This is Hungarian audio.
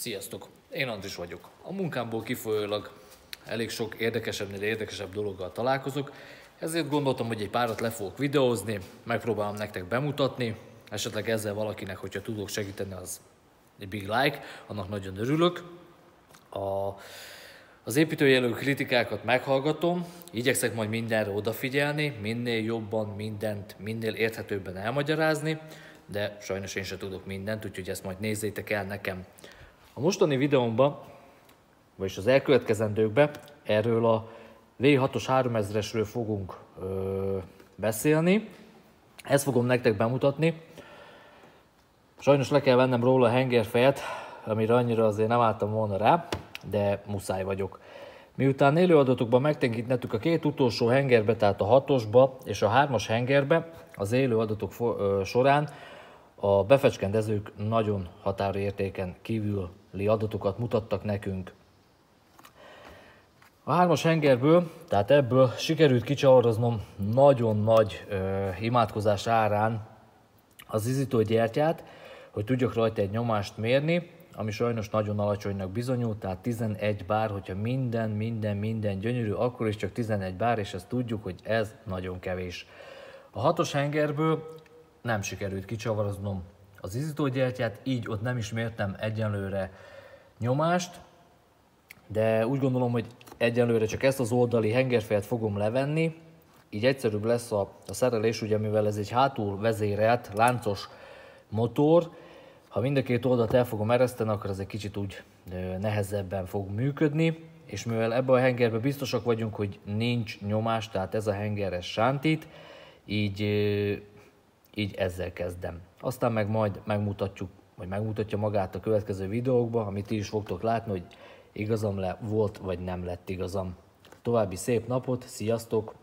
Sziasztok! Én Andris vagyok. A munkámból kifolyólag elég sok érdekesebbnél érdekesebb dologgal találkozok, ezért gondoltam, hogy egy párat le fogok videózni, megpróbálom nektek bemutatni, esetleg ezzel valakinek, hogyha tudok segíteni, az egy big like, annak nagyon örülök. Az építőjelű kritikákat meghallgatom, igyekszek majd mindenre odafigyelni, minél jobban mindent, minél érthetőbben elmagyarázni, de sajnos én sem tudok mindent, úgyhogy ezt majd nézzétek el nekem. A mostani videómban, vagyis az elkövetkezendőkben erről a V6-os 3000-esről fogunk beszélni. Ezt fogom nektek bemutatni. Sajnos le kell vennem róla a hengerfejet, amire annyira azért nem álltam volna rá, de muszáj vagyok. Miután élőadatokban megtekintettük a két utolsó hengerbe, tehát a 6-osba és a 3-as hengerbe, az élőadatok során a befecskendezők nagyon határértéken kívüli adatokat mutattak nekünk. A 3-as hengerből, tehát ebből sikerült kicsavaroznom nagyon nagy imádkozás árán az izzítógyertyát, hogy tudjak rajta egy nyomást mérni, ami sajnos nagyon alacsonynak bizonyult, tehát 11 bár, hogyha minden gyönyörű, akkor is csak 11 bár, és ezt tudjuk, hogy ez nagyon kevés. A 6-os hengerből nem sikerült kicsavaroznom az izzítógyertyát, így ott nem is mértem egyenlőre nyomást, de úgy gondolom, hogy egyenlőre csak ezt az oldali hengerfejet fogom levenni, így egyszerűbb lesz a szerelés, ugye mivel ez egy hátul vezérelt, láncos motor, ha mind a két oldalt el fogom ereszteni, akkor ez egy kicsit úgy nehezebben fog működni, és mivel ebben a hengerben biztosak vagyunk, hogy nincs nyomás, tehát ez a henger ez sántít, így ezzel kezdem. Aztán meg majd megmutatjuk, vagy megmutatja magát a következő videókban, amit ti is fogtok látni, hogy igazam volt, vagy nem lett igazam. További szép napot, sziasztok!